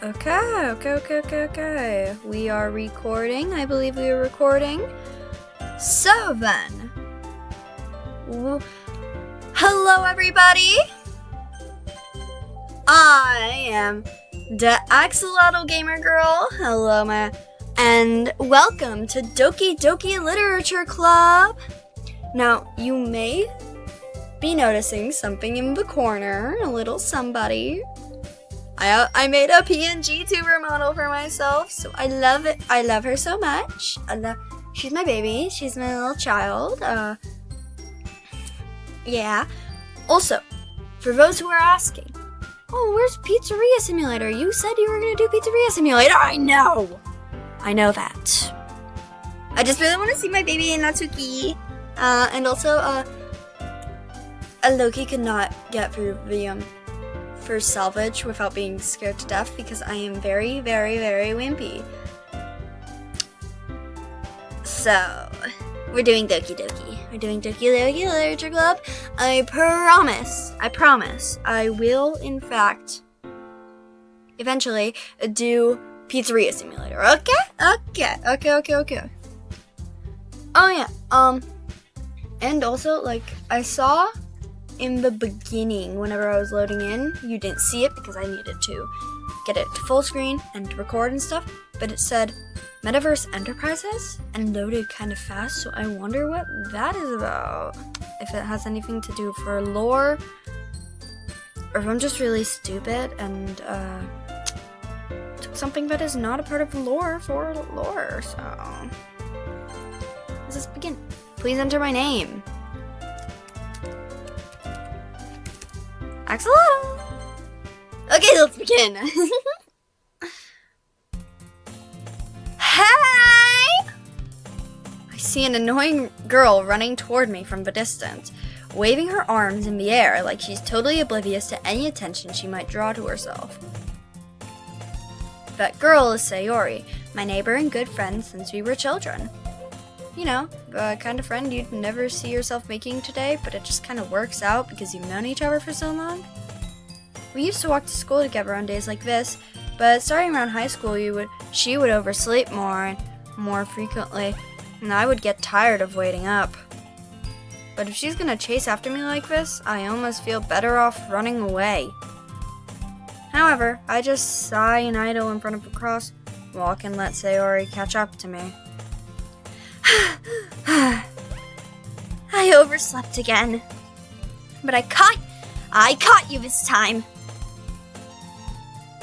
Okay. We are recording. I believe we are recording. So then, hello everybody. I am the Axolotl Gamer Girl. Hello, and welcome to Doki Doki Literature Club. Now, you may be noticing something in the corner, a little somebody. I made a PNG tuber model for myself, so I love it. I love her so much. She's my baby. She's my little child. Yeah. Also, for those who are asking, oh, where's Pizzeria Simulator? You said you were gonna do Pizzeria Simulator. I know that. I just really want to see my baby Natsuki. And also, Loki could not get through the for salvage without being scared to death because I am very, very, very wimpy. So, we're doing Doki Doki. We're doing Doki Doki Literature Club. I promise, I will, in fact, eventually do Pizzeria Simulator. Okay. Oh yeah, and also, like, I saw in the beginning, whenever I was loading in, you didn't see it because I needed to get it to full screen and to record and stuff, but it said Metaverse Enterprises and loaded kind of fast, so I wonder what that is about. If it has anything to do for lore, or if I'm just really stupid and took something that is not a part of lore for lore, so let's just begin. Please enter my name. Axolotl! Okay, let's begin. Hey! I see an annoying girl running toward me from the distance, waving her arms in the air like she's totally oblivious to any attention she might draw to herself. That girl is Sayori, my neighbor and good friend since we were children. You know, the kind of friend you'd never see yourself making today, but it just kind of works out because you've known each other for so long. We used to walk to school together on days like this, but starting around high school, she would oversleep more frequently, and I would get tired of waiting up. But if she's gonna chase after me like this, I almost feel better off running away. However, I just sigh and idle in front of the crosswalk and let Sayori catch up to me. I overslept again. But I caught you this time.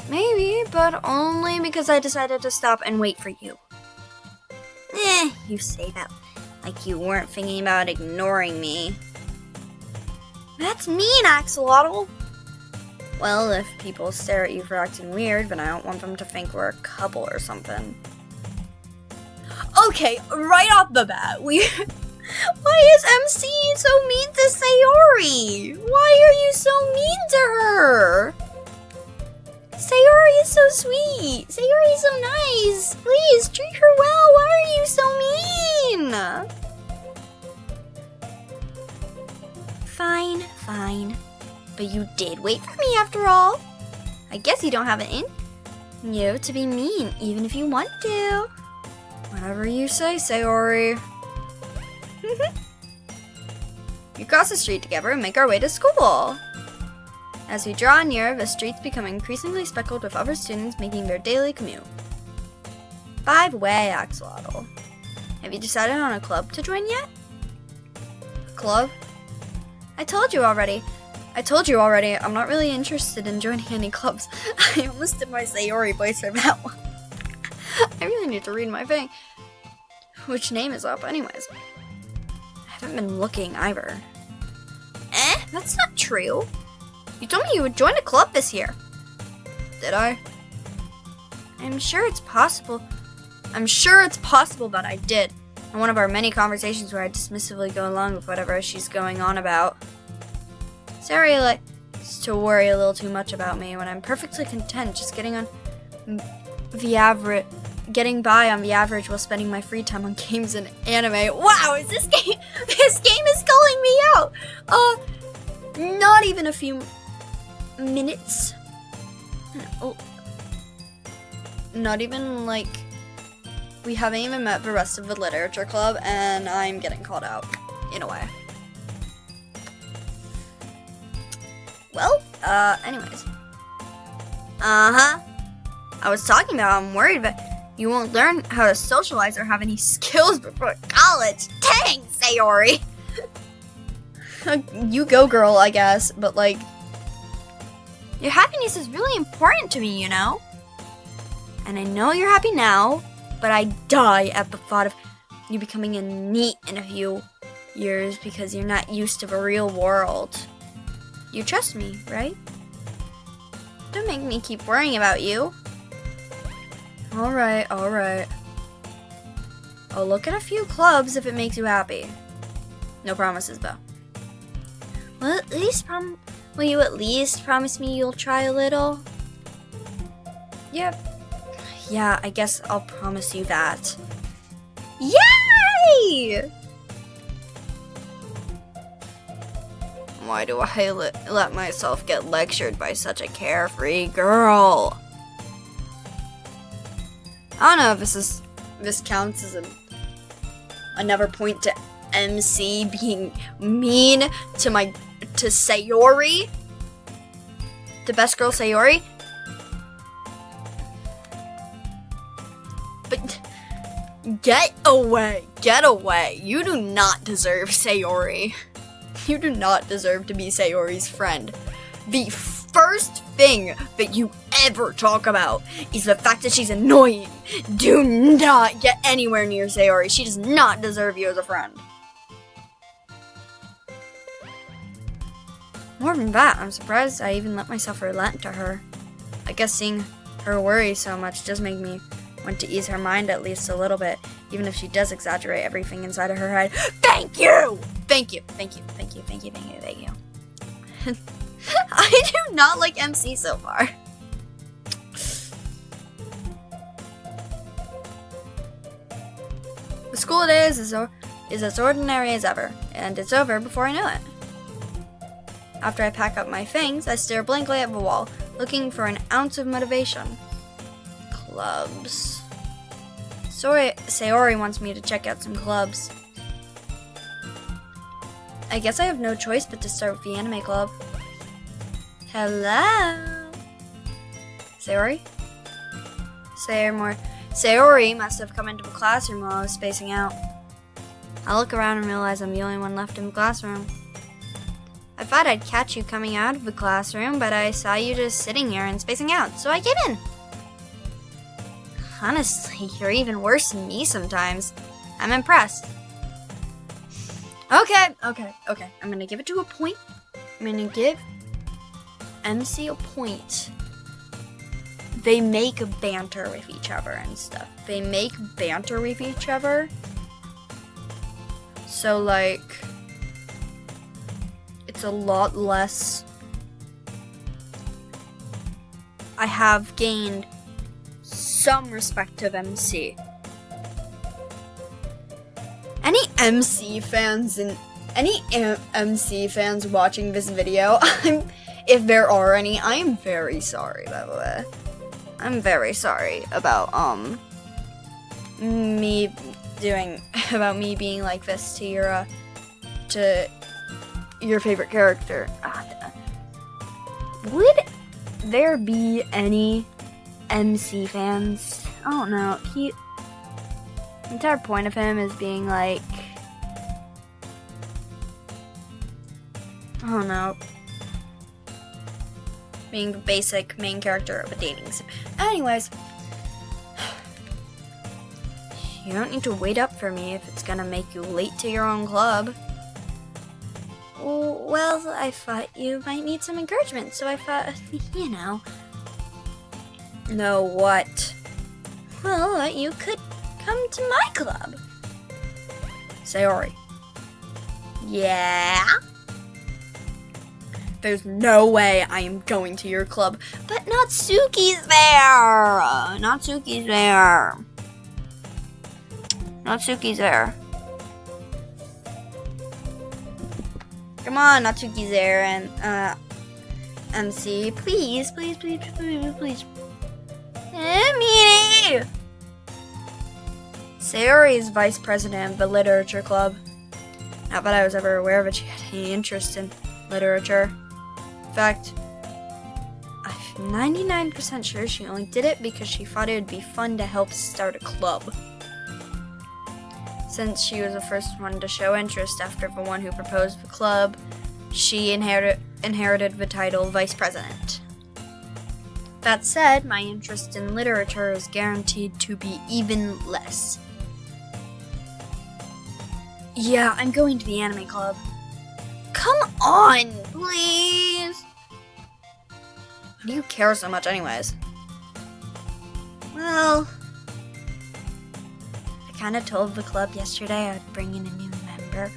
Maybe, but only because I decided to stop and wait for you. You say that like you weren't thinking about ignoring me. That's mean, Axolotl. Well, if people stare at you for acting weird, then I don't want them to think we're a couple or something. Okay, right off the bat, why is MC so mean to Sayori? Why are you so mean to her? Sayori is so sweet. Sayori is so nice. Please, treat her well. Why are you so mean? Fine. But you did wait for me after all. I guess you don't have it in you to be mean, even if you want to. Whatever you say, Sayori. We cross the street together and make our way to school. As we draw near, the streets become increasingly speckled with other students making their daily commute. By the way, Axolotl, have you decided on a club to join yet? Club? I told you already, I'm not really interested in joining any clubs. I almost did my Sayori voice for that one. I really need to read my thing. Which name is up, anyways? I haven't been looking either. That's not true. You told me you would join a club this year. Did I? I'm sure it's possible that I did. In one of our many conversations where I dismissively go along with whatever she's going on about. Sayori likes to worry a little too much about me when I'm perfectly content just getting by on the average while spending my free time on games and anime. Wow, is this game is calling me out. Not even a few minutes. Oh, not even like, we haven't even met the rest of the literature club, and I'm getting called out, in a way. Well, anyways. I was talking about I'm worried that you won't learn how to socialize or have any skills before college. Dang, Sayori! You go, girl, I guess, but like, your happiness is really important to me, you know? And I know you're happy now, but I die at the thought of you becoming a NEET in a few years because you're not used to the real world. You trust me, right? Don't make me keep worrying about you. Alright. I'll look at a few clubs if it makes you happy. No promises, though. Will you at least promise me you'll try a little? Yep. Yeah, I guess I'll promise you that. Yay! Why do I let myself get lectured by such a carefree girl? I don't know if this counts as another point to MC being mean to Sayori, the best girl Sayori. But get away! You do not deserve Sayori. You do not deserve to be Sayori's friend. The first thing that you ever talk about is the fact that she's annoying. Do not get anywhere near Sayori. She does not deserve you as a friend. More than that, I'm surprised I even let myself relent to her. I guess seeing her worry so much does make me want to ease her mind at least a little bit, even if she does exaggerate everything inside of her head. Thank you! Thank you. I do not like MC so far. The school day is as ordinary as ever, and it's over before I know it. After I pack up my things, I stare blankly at the wall, looking for an ounce of motivation. Clubs. Sayori wants me to check out some clubs. I guess I have no choice but to start with the anime club. Hello? Sayori? Sayori must have come into the classroom while I was spacing out. I look around and realize I'm the only one left in the classroom. I thought I'd catch you coming out of the classroom, but I saw you just sitting here and spacing out, so I came in. Honestly, you're even worse than me sometimes. I'm impressed. Okay. I'm gonna give it to a point. I'm gonna give MC a point. They make banter with each other and stuff. So, like, it's a lot less. I have gained some respect of MC. Any MC fans watching this video, if there are any, I am very sorry, by the way. I'm very sorry about me being like this to your favorite character. Would there be any MC fans? I don't know. The entire point of him is being like, I don't know, being the basic main character of a dating sim. Anyways, you don't need to wait up for me if it's gonna make you late to your own club. Well, I thought you might need some encouragement, so I thought, you know. No, what? Well, you could come to my club. Sayori. Yeah? There's no way I am going to your club, but Natsuki's there. Natsuki's there. Come on, Natsuki's there, and MC, please. Meeting. Sayori! Sayori is vice president of the literature club. Not that I was ever aware that she had any interest in literature. In fact, I'm 99% sure she only did it because she thought it would be fun to help start a club. Since she was the first one to show interest after the one who proposed the club, she inherited the title Vice President. That said, my interest in literature is guaranteed to be even less. Yeah, I'm going to the anime club. Come on, please! Why do you care so much anyways? Well, I kind of told the club yesterday I'd bring in a new member.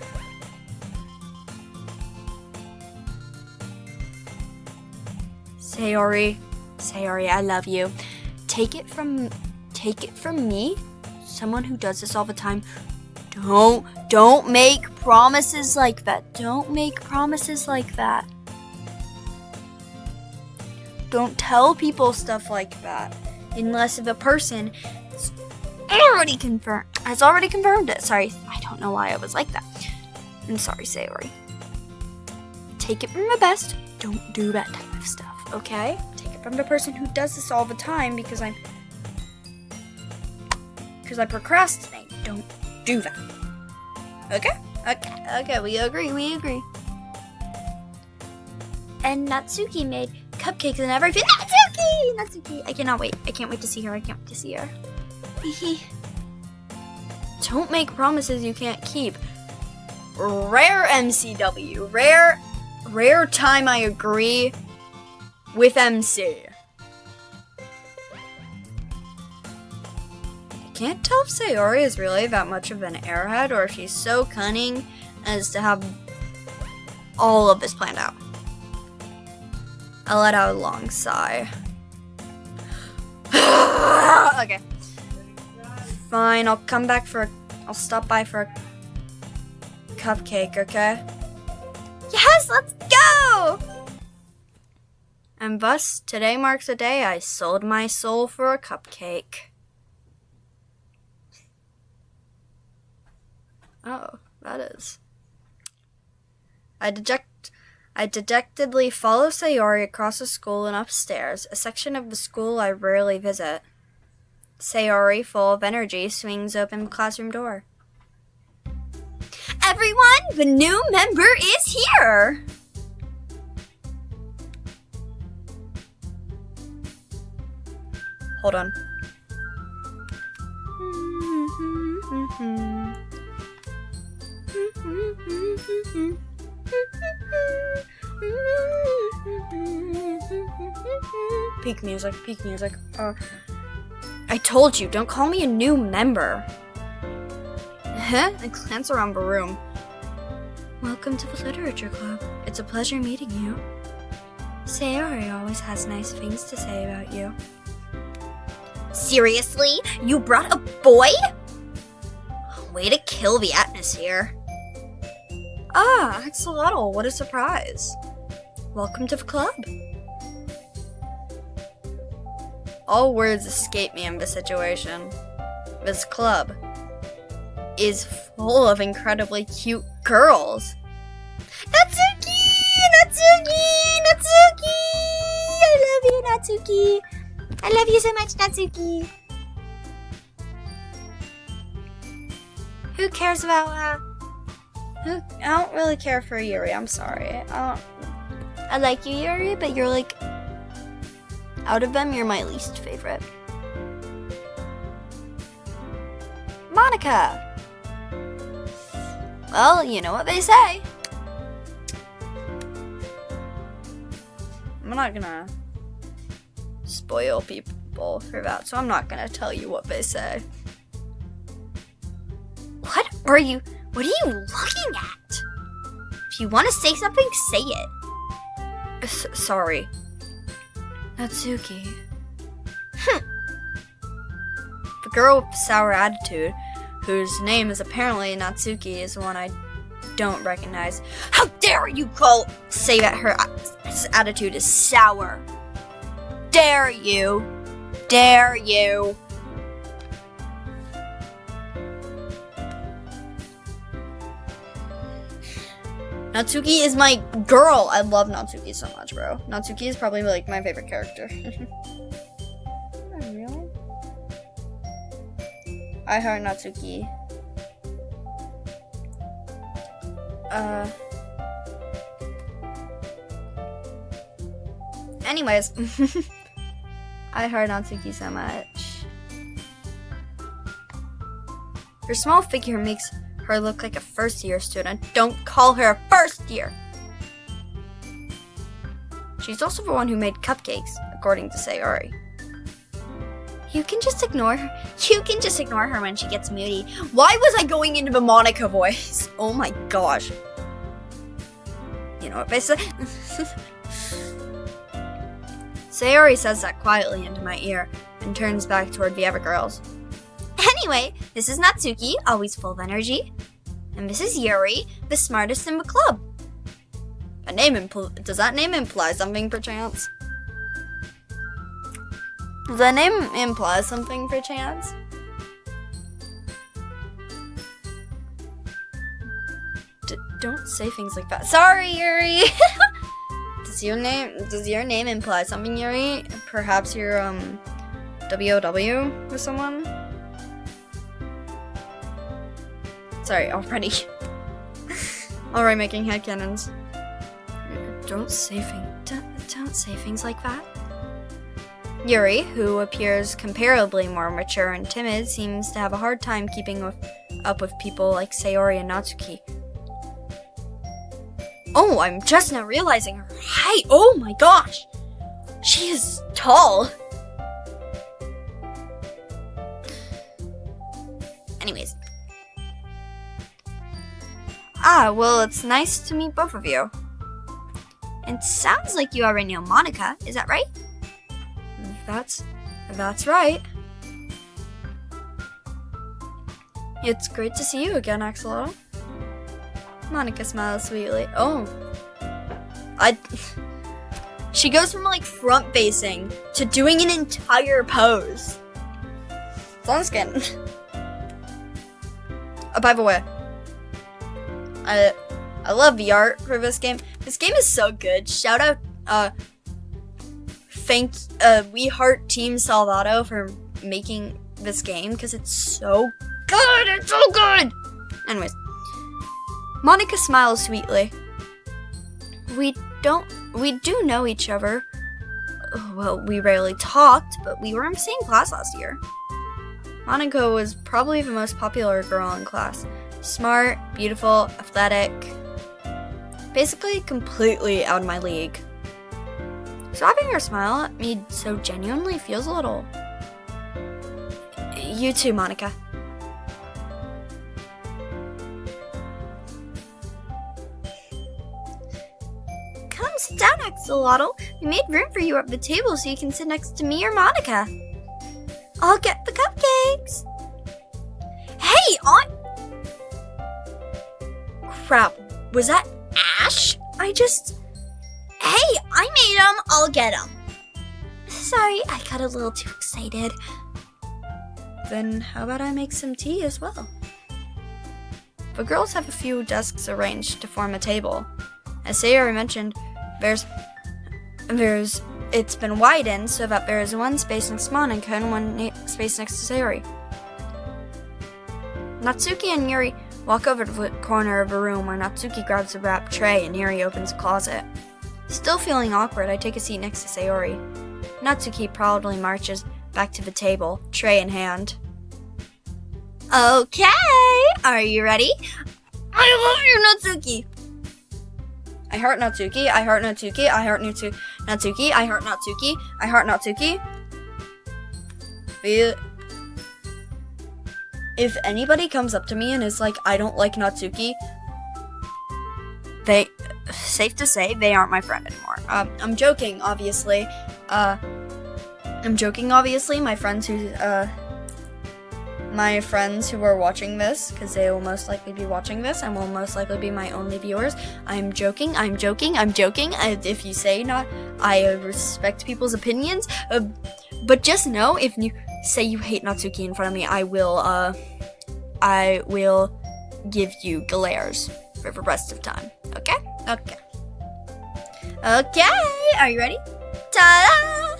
Sayori, I love you. Take it from me, someone who does this all the time. Don't make promises like that. Don't make promises like that. Don't tell people stuff like that unless the person has already confirmed it. Sorry, I don't know why I was like that. I'm sorry, Sayori. Take it from the best. Don't do that type of stuff, okay? Take it from the person who does this all the time because I procrastinate. Don't do that. Okay, we agree. And Natsuki made cupcakes and everything. Natsuki! I can't wait to see her. Don't make promises you can't keep. Rare MCW. Rare time I agree with MC. I can't tell if Sayori is really that much of an airhead or if she's so cunning as to have all of this planned out. I let out a long sigh. Okay. Fine, I'll stop by for a cupcake, okay? Yes, let's go! And thus, today marks the day I sold my soul for a cupcake. Oh, that is. I dejectedly follow Sayori across the school and upstairs, a section of the school I rarely visit. Sayori, full of energy, swings open the classroom door. Everyone, the new member is here! Hold on. Peak music. I told you, don't call me a new member. I glance around the room. Welcome to the Literature Club. It's a pleasure meeting you. Sayori always has nice things to say about you. Seriously? You brought a boy? Way to kill the atmosphere. Ah, Axolotl, what a surprise. Welcome to the club. All words escape me in this situation. This club is full of incredibly cute girls. Natsuki! I love you, Natsuki. I love you so much, Natsuki. Who cares about, I don't really care for Yuri, I'm sorry. I like you, Yuri, but you're like, out of them, you're my least favorite. Monica! Well, you know what they say. I'm not gonna spoil people for that, so I'm not gonna tell you what they say. What are you looking at? If you want to say something, say it. Sorry. Natsuki. The girl with the sour attitude, whose name is apparently Natsuki, is the one I don't recognize. How dare you say that her attitude is sour? Dare you? Natsuki is my girl. I love Natsuki so much, bro. Natsuki is probably like my favorite character. Oh, really? I heart Natsuki. Anyways, I heart Natsuki so much. Her small figure makes her look like a first-year student. Don't call her a first year. She's also the one who made cupcakes, according to Sayori. You can just ignore her. You can just ignore her when she gets moody. Why was I going into the Monica voice? Oh my gosh. You know what they say? Sayori says that quietly into my ear and turns back toward the other girls. Anyway, this is Natsuki, always full of energy. And this is Yuri, the smartest in the club. Does that name imply something perchance? Does that name imply something perchance? Don't say things like that. Sorry, Yuri! Does your name imply something, Yuri? Perhaps you're, WOW with someone? Sorry, already. Alright, making headcanons. Don't say things like that. Yuri, who appears comparably more mature and timid, seems to have a hard time keeping up with people like Sayori and Natsuki. Oh, I'm just now realizing her height. Oh my gosh! She is tall. Anyways. Well, it's nice to meet both of you. It sounds like you already know Monica, is that right? That's right. It's great to see you again, Axolotl. Monica smiles sweetly. Oh. She goes from like front facing to doing an entire pose. It's on skin. By the way, I love the art for this game. This game is so good. Shout out, We Heart Team Salvato for making this game because it's so good. It's so good. Anyways, Monica smiles sweetly. We do know each other. Well, we rarely talked, but we were in the same class last year. Monica was probably the most popular girl in class. Smart, beautiful, athletic. Basically, completely out of my league. So having her smile at me so genuinely feels a little... You too, Monica. Come sit down, Axolotl. We made room for you at the table so you can sit next to me or Monica. I'll get the cupcakes. Hey, Crap, was that Ash? Hey, I made them. I'll get them. Sorry, I got a little too excited. Then how about I make some tea as well? The girls have a few desks arranged to form a table. As Sayori mentioned, it's been widened so that there is one space next to Monica and one space next to Sayori. Natsuki and Yuri walk over to the corner of a room where Natsuki grabs a wrapped tray and Yuri opens a closet. Still feeling awkward, I take a seat next to Sayori. Natsuki proudly marches back to the table, tray in hand. Okay, are you ready? I love you, Natsuki! I heart Natsuki, I heart Natsuki, I heart Natsuki, I heart Natsuki, I heart Natsuki. If anybody comes up to me and is like, I don't like Natsuki, safe to say, they aren't my friend anymore. I'm joking, obviously. My friends who are watching this, because they will most likely be watching this and will most likely be my only viewers. I'm joking. If you say not, I respect people's opinions. But just know, if you say you hate Natsuki in front of me, I will give you glares for the rest of time. Okay? Okay. Okay, are you ready? Ta-da!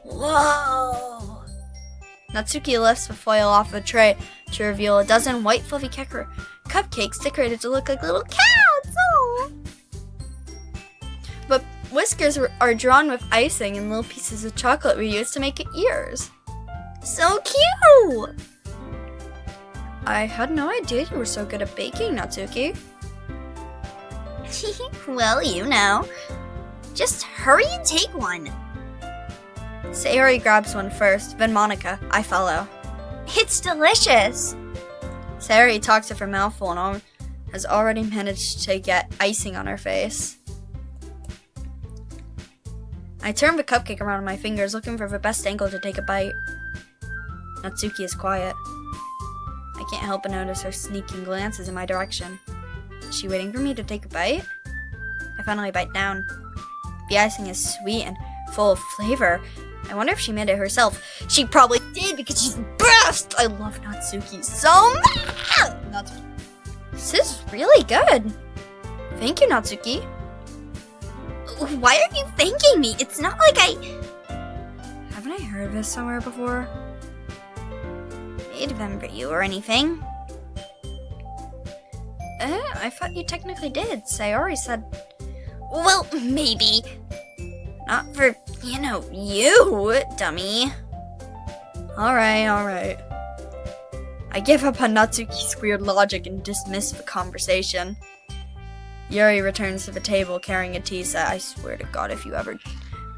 Whoa! Natsuki lifts the foil off a tray to reveal a dozen white fluffy cupcakes decorated to look like little cats. Oh. But whiskers are drawn with icing and little pieces of chocolate we used to make ears. So cute! I had no idea you were so good at baking, Natsuki. Well, you know. Just hurry and take one. Sayori grabs one first, then Monica. I follow. It's delicious. Sayori talks with her mouth full and has already managed to get icing on her face. I turn the cupcake around in my fingers, looking for the best angle to take a bite. Natsuki is quiet. I can't help but notice her sneaking glances in my direction. Is she waiting for me to take a bite? I finally bite down. The icing is sweet and full of flavor. I wonder if she made it herself. She probably did because she's the best! I love Natsuki so much! This is really good. Thank you, Natsuki. Why are you thanking me? It's not like Haven't I heard this somewhere before? made them for you or anything. I thought you technically did. Sayori said... Well, maybe. Not for, you, dummy. Alright. I give up on Natsuki's weird logic and dismiss the conversation. Yuri returns to the table carrying a tea set. I swear to God, if you ever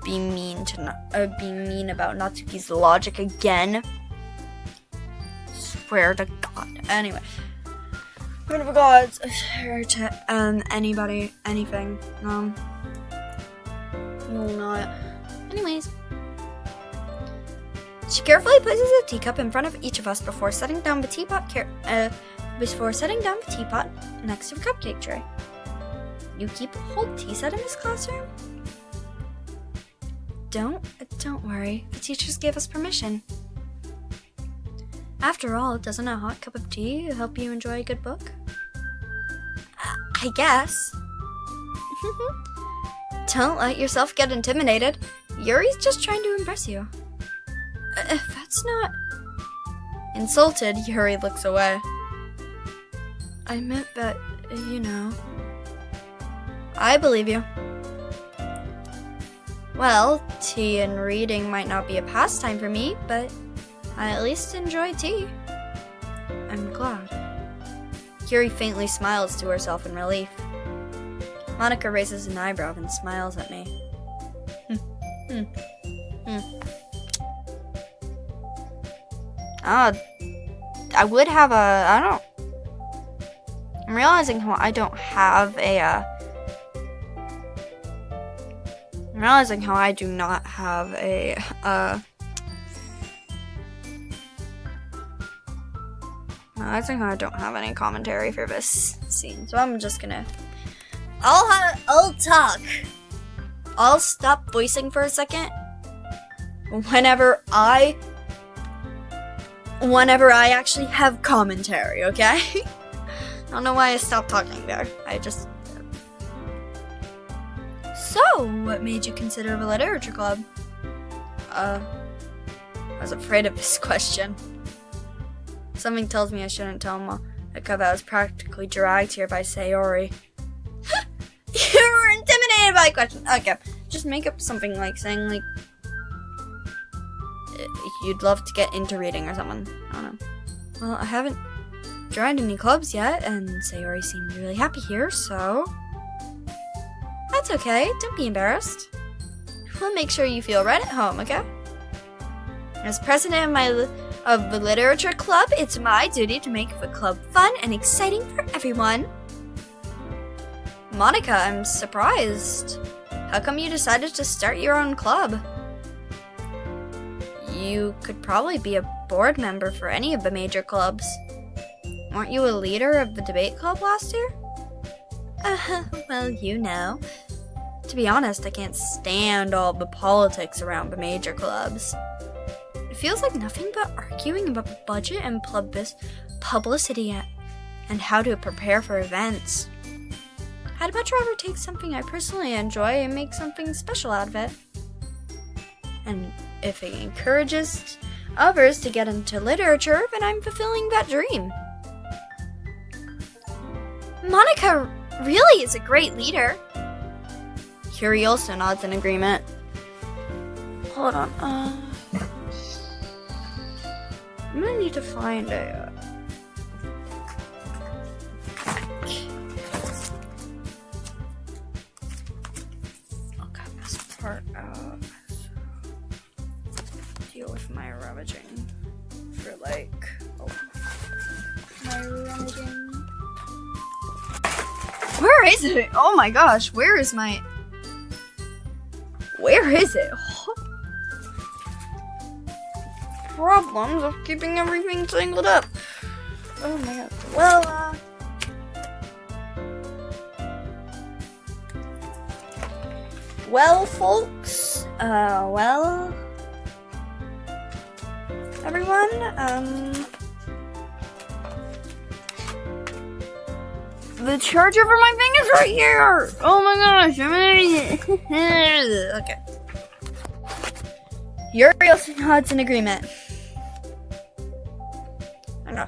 be mean about Natsuki's logic again. Swear to God. Anyway. What have gods to anybody, anything. No, not. Anyways. She carefully places a teacup in front of each of us before setting down the teapot next to the cupcake tray. You keep a whole tea set in this classroom? Don't worry. The teachers gave us permission. After all, doesn't a hot cup of tea help you enjoy a good book? I guess. Don't let yourself get intimidated. Yuri's just trying to impress you. That's not... Insulted, Yuri looks away. I meant that, I believe you. Well, tea and reading might not be a pastime for me, but I at least enjoy tea. I'm glad. Yuri faintly smiles to herself in relief. Monica raises an eyebrow and smiles at me. I would have I'm realizing how I don't have I'm realizing how I do not have realizing how I don't have any commentary for this scene, so I'm just gonna... I'll talk. I'll stop voicing for a second whenever I actually have commentary, okay? I don't know why I stopped talking there. So, what made you consider the literature club? I was afraid of this question. Something tells me I shouldn't tell Monica that I was practically dragged here by Sayori. You were intimidated by a question. Okay, just make up something like saying, like, you'd love to get into reading or something. I don't know. Well, I haven't joined any clubs yet, and Sayori seemed really happy here, so... That's okay, don't be embarrassed. We'll make sure you feel right at home, okay? As president of the literature club, it's my duty to make the club fun and exciting for everyone. Monica, I'm surprised. How come you decided to start your own club? You could probably be a board member for any of the major clubs. Weren't you a leader of the debate club last year? Well, To be honest, I can't stand all the politics around the major clubs. It feels like nothing but arguing about the budget and publicity and how to prepare for events. I'd much rather take something I personally enjoy and make something special out of it. And if it encourages others to get into literature, then I'm fulfilling that dream. Monica really is a great leader. Yuri also nods in agreement. Hold on, I'm gonna need to find a... I'll cut this part out. Deal with my rummaging for my rummaging. Where is it? Oh my gosh, where is it? Problems of keeping everything tangled up. Oh my god. Well, folks, everyone, the charger for my thing is right here! Oh my gosh, okay. Yuri also nods in agreement. Okay.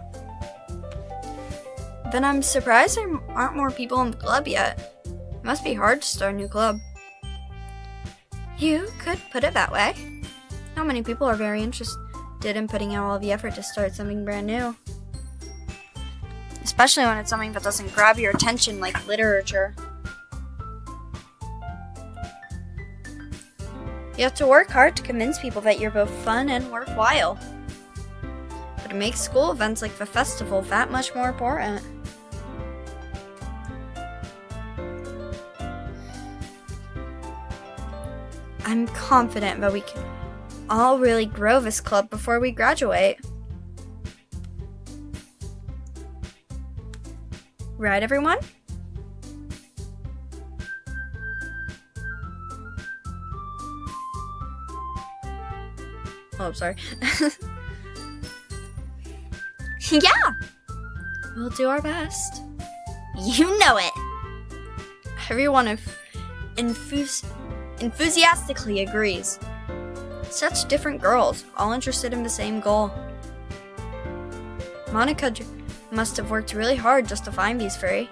Then I'm surprised there aren't more people in the club yet. It must be hard to start a new club. You could put it that way. Not many people are very interested in putting out all the effort to start something brand new. Especially when it's something that doesn't grab your attention like literature. You have to work hard to convince people that you're both fun and worthwhile. But it makes school events like the festival that much more important. I'm confident that we can all really grow this club before we graduate. Right, everyone? Oh, I'm sorry. Yeah, We'll do our best. you know it. Everyone enthusiastically agrees. Such different girls, all interested in the same goal. Monica must have worked really hard just to find these three.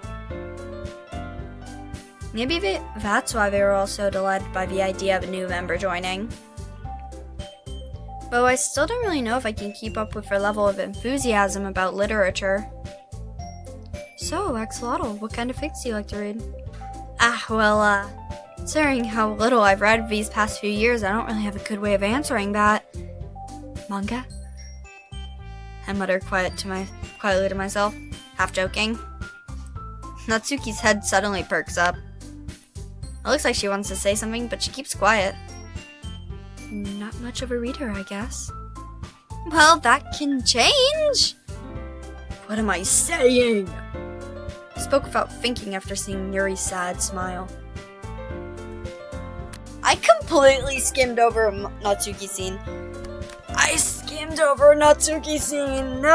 Maybe that's why they were all so delighted by the idea of a new member joining. Though I still don't really know if I can keep up with their level of enthusiasm about literature. So, Axolotl, what kind of fics do you like to read? Considering how little I've read these past few years, I don't really have a good way of answering that. Manga? I mutter quietly to myself, half joking. Natsuki's head suddenly perks up. It looks like she wants to say something, but she keeps quiet. Not much of a reader, I guess. Well, that can change! What am I saying? I spoke without thinking after seeing Yuri's sad smile. I completely skimmed over Natsuki's scene. No!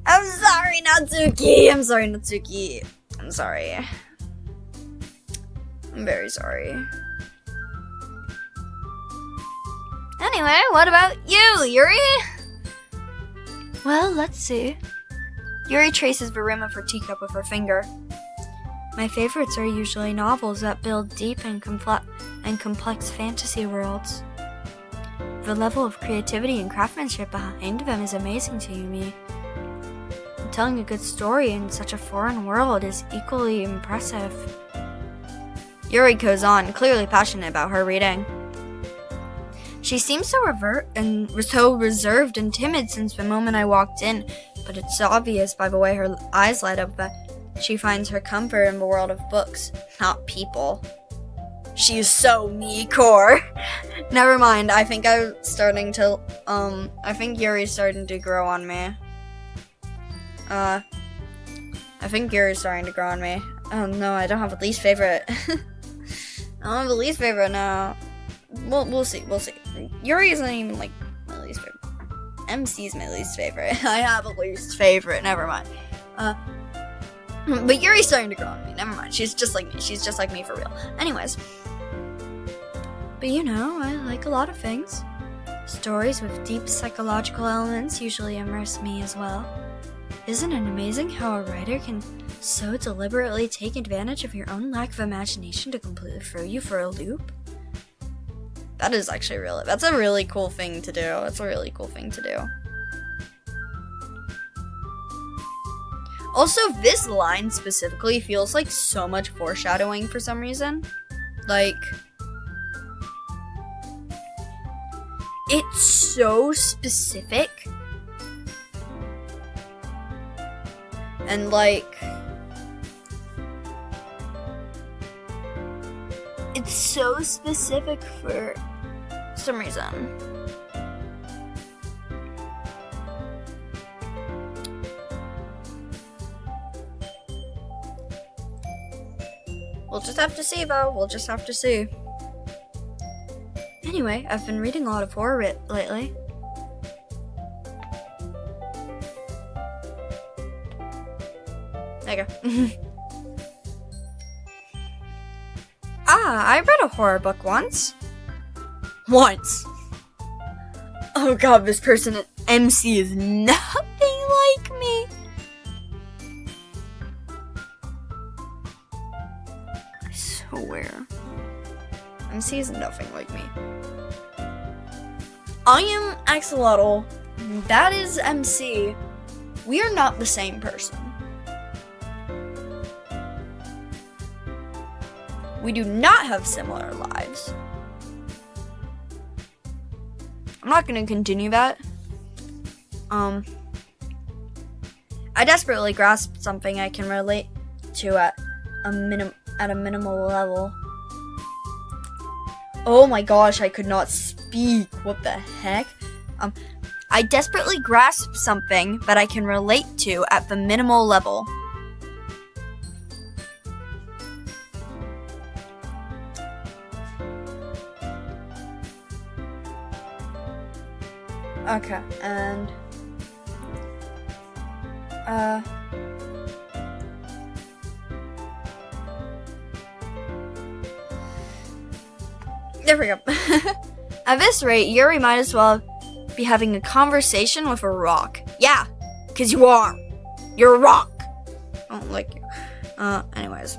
I'm sorry, Natsuki. I'm sorry. I'm very sorry. Anyway, what about you, Yuri? Well, let's see. Yuri traces the rim of her teacup with her finger. My favorites are usually novels that build deep and complex fantasy worlds. The level of creativity and craftsmanship behind them is amazing to me. And telling a good story in such a foreign world is equally impressive. Yuri goes on, clearly passionate about her reading. She seems so reserved and timid since the moment I walked in, but it's obvious by the way her eyes light up that she finds her comfort in the world of books, not people. She's so me-core. Never mind, I think Yuri's starting to grow on me. I think Yuri's starting to grow on me. Oh no, I don't have a least favorite. I don't have a least favorite now. We'll see. Yuri isn't even like my least favorite. MC's my least favorite. I have a least favorite. Never mind. But Yuri's starting to grow on me. Never mind. She's just like me. She's just like me for real. Anyways. But you know, I like a lot of things. Stories with deep psychological elements usually immerse me as well. Isn't it amazing how a writer can so deliberately take advantage of your own lack of imagination to completely throw you for a loop? That is actually that's a really cool thing to do. That's a really cool thing to do. Also, this line specifically feels like so much foreshadowing for some reason. Like, it's so specific. And like, it's so specific for some reason. We'll just have to see, though. We'll just have to see. Anyway, I've been reading a lot of horror lately. There you go. I read a horror book once. Oh god, this person at MC is nothing like me. I swear. MC is nothing like me. I am Axolotl. That is MC. We are not the same person. We do not have similar lives. I'm not going to continue that. I desperately grasped something I can relate to at a minimal level. Oh my gosh, I could not speak. What the heck? I desperately grasped something that I can relate to at the minimal level. Okay, and there we go. At this rate, Yuri might as well be having a conversation with a rock. Yeah, because you are. You're a rock. I don't like you. Anyways.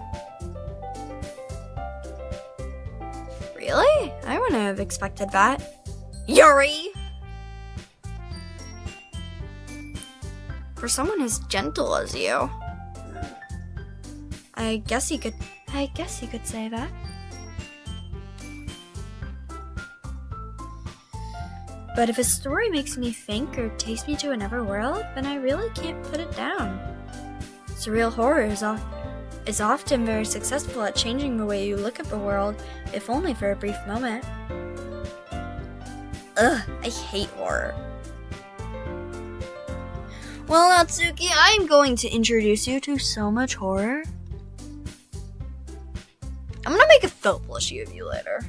Really? I wouldn't have expected that. Yuri! For someone as gentle as you. I guess you could say that. But if a story makes me think or takes me to another world, then I really can't put it down. Surreal horror is often very successful at changing the way you look at the world, if only for a brief moment. Ugh, I hate horror. Well, Natsuki, I'm going to introduce you to so much horror. I'm gonna make a felt plushie of you later.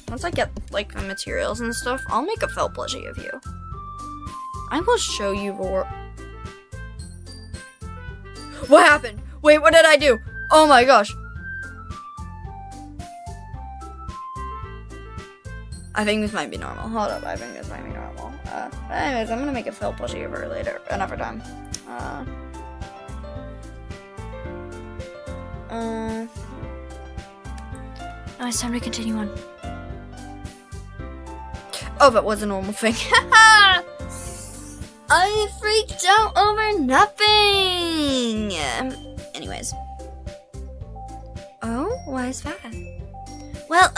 Once I get, like, the materials and stuff, I'll make a felt plushie of you. I will show you the What happened? Wait, what did I do? Oh my gosh. I think this might be normal. Hold up, I think this might be normal. Anyways, I'm gonna make a felt plushie of her later, another time. Now it's time to continue on. Oh, that was a normal thing. I freaked out over nothing! Anyways. Oh, why is that? Well,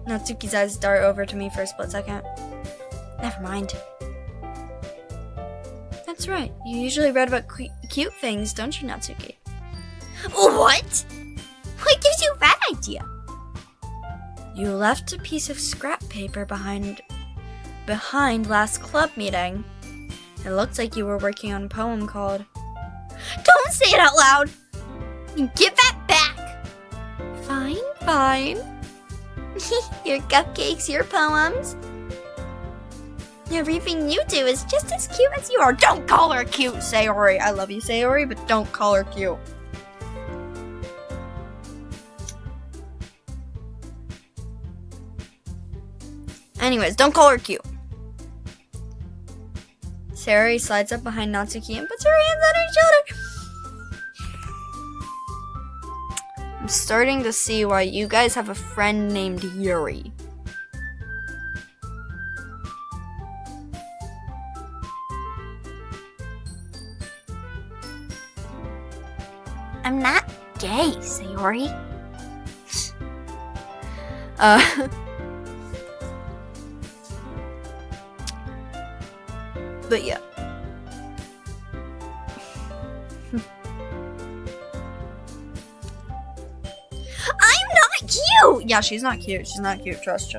Natsuki's eyes dart over to me for a split second. Never mind. That's right. You usually read about cute things, don't you, Natsuki? What? What gives you that idea? You left a piece of scrap paper behind last club meeting. It looks like you were working on a poem called... Don't say it out loud! Give that back! Fine. Your cupcakes, your poems. Everything you do is just as cute as you are. Don't call her cute, Sayori. I love you, Sayori, but don't call her cute. Anyways, don't call her cute. Sayori slides up behind Natsuki and puts her hands on her shoulder. I'm starting to see why you guys have a friend named Yuri. I'm not gay, Sayori. But yeah. I'm not cute! Yeah, she's not cute. She's not cute. Trust.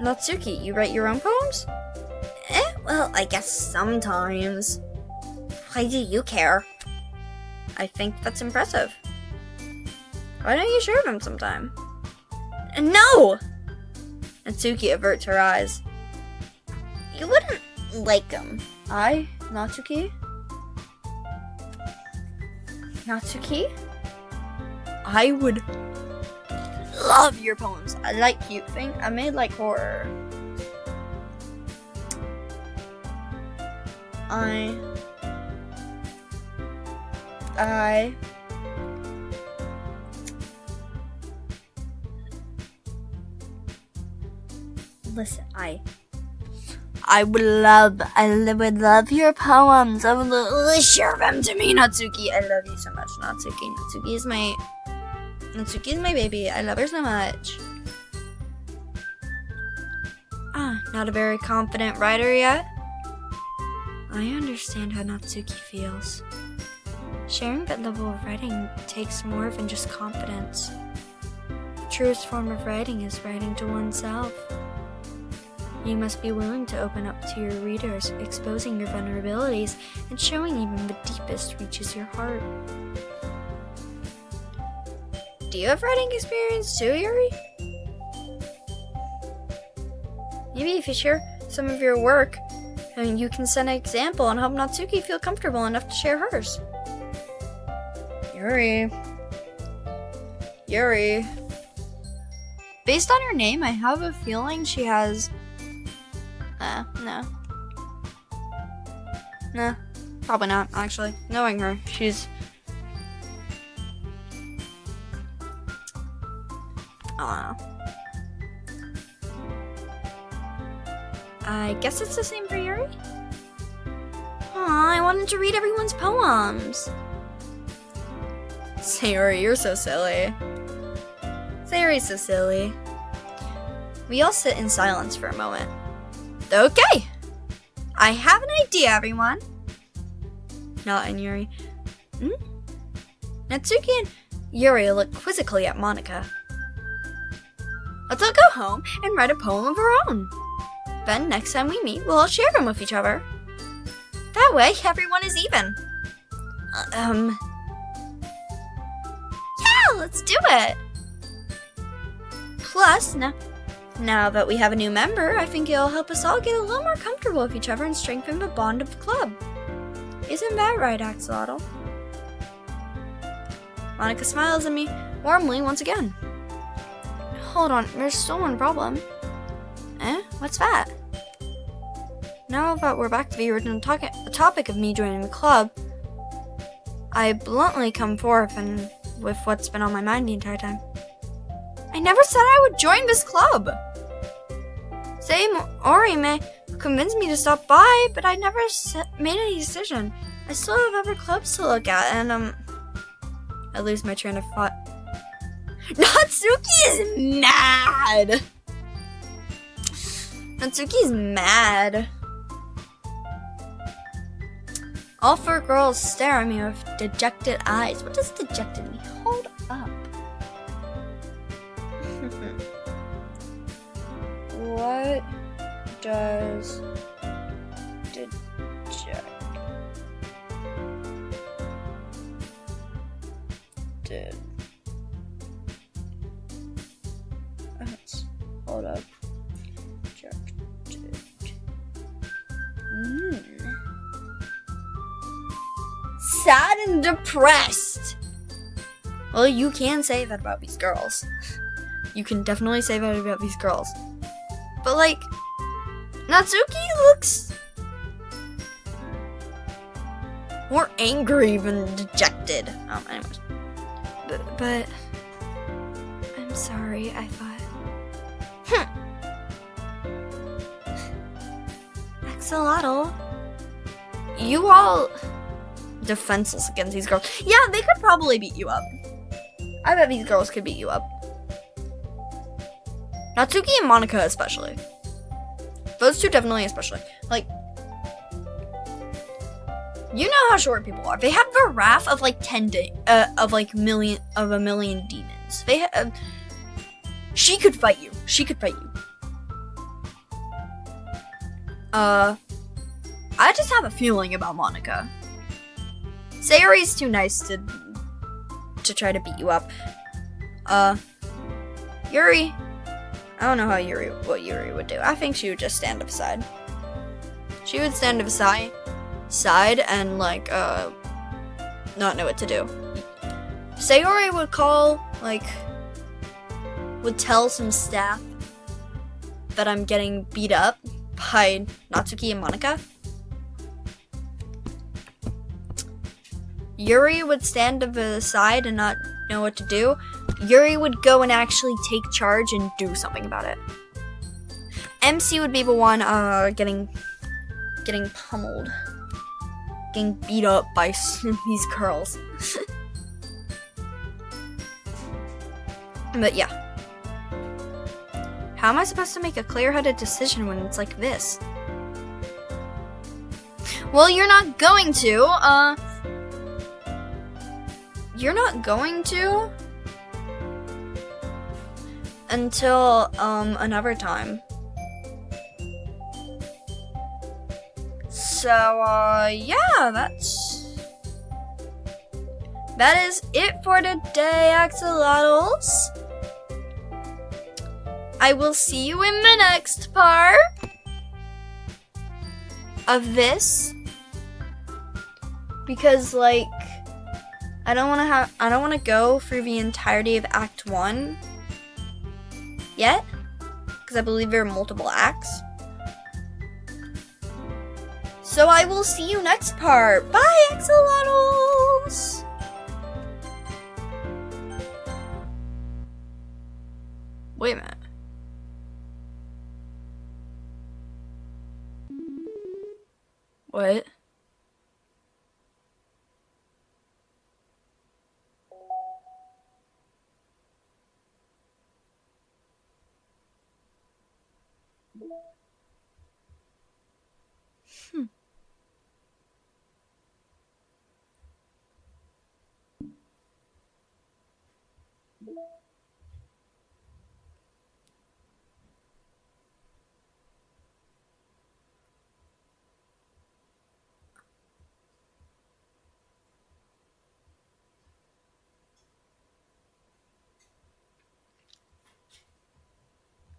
Natsuki, you write your own poems? Well, I guess sometimes. Why do you care? I think that's impressive. Why don't you share them sometime? No! Natsuki averts her eyes. You wouldn't like them. Natsuki? I would love your poems. I like cute things. I made like horror. Listen, I would love your poems. I would share them to me, Natsuki. I love you so much, Natsuki. Natsuki is my baby. I love her so much. Not a very confident writer yet? I understand how Natsuki feels. Sharing that level of writing takes more than just confidence. The truest form of writing is writing to oneself. You must be willing to open up to your readers, exposing your vulnerabilities and showing even the deepest reaches your heart. Do you have writing experience too, Yuri? Maybe if you share some of your work, you can set an example and help Natsuki feel comfortable enough to share hers. Yuri. Based on her name, I have a feeling she has... No, probably not, actually. Knowing her, she's... I don't know. I guess it's the same for Yuri? Aw, I wanted to read everyone's poems. Sayori, you're so silly. Sayori's so silly. We all sit in silence for a moment. Okay! I have an idea, everyone. Not in Yuri. Natsuki and Yuri look quizzically at Monica. Let's all go home and write a poem of our own. Then next time we meet, we'll all share them with each other. That way, everyone is even. Yeah, let's do it. Plus, now that we have a new member, I think it'll help us all get a little more comfortable with each other and strengthen the bond of the club. Isn't that right, Axolotl? Monica smiles at me warmly once again. Hold on, there's still one problem. What's that? Now that we're back to the original topic of me joining the club, I bluntly come forth and with what's been on my mind the entire time. I never said I would join this club. Ori may convince me to stop by, but I never made any decision. I still have other clubs to look at, and I lose my train of thought. Natsuki is mad. Natsuki's mad. All four girls stare at me with dejected eyes. What does dejected mean? Hold up. What does Hold up. Sad and depressed. Well, you can say that about these girls. You can definitely say that about these girls. But like, Natsuki looks more angry than dejected. Anyways. But I'm sorry, I thought. Axolotl, you all defenseless against these girls. Yeah, they could probably beat you up. I bet these girls could beat you up. Natsuki and Monica especially. Those two definitely especially. Like, you know how short people are. They have the wrath of like a million demons. They have. She could fight you. She could fight you. I just have a feeling about Monica. Sayori's too nice to try to beat you up. Yuri. I don't know what Yuri would do. I think she would just stand aside. She would stand aside and like not know what to do. Sayori would tell some staff that I'm getting beat up by Natsuki and Monica. Yuri would stand to the side and not know what to do. Yuri would go and actually take charge and do something about it. MC would be the one getting pummeled, getting beat up by these girls. But yeah. How am I supposed to make a clear-headed decision when it's like this? Well, you're not going to. You're not going to until another time. So yeah, that is it for today, axolotls. I will see you in the next part of this, because like I don't want to go through the entirety of Act 1 yet, because I believe there are multiple acts. So I will see you next part. Bye, axolotls! Wait a minute. What?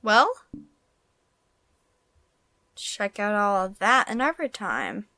Well, check out all of that another time.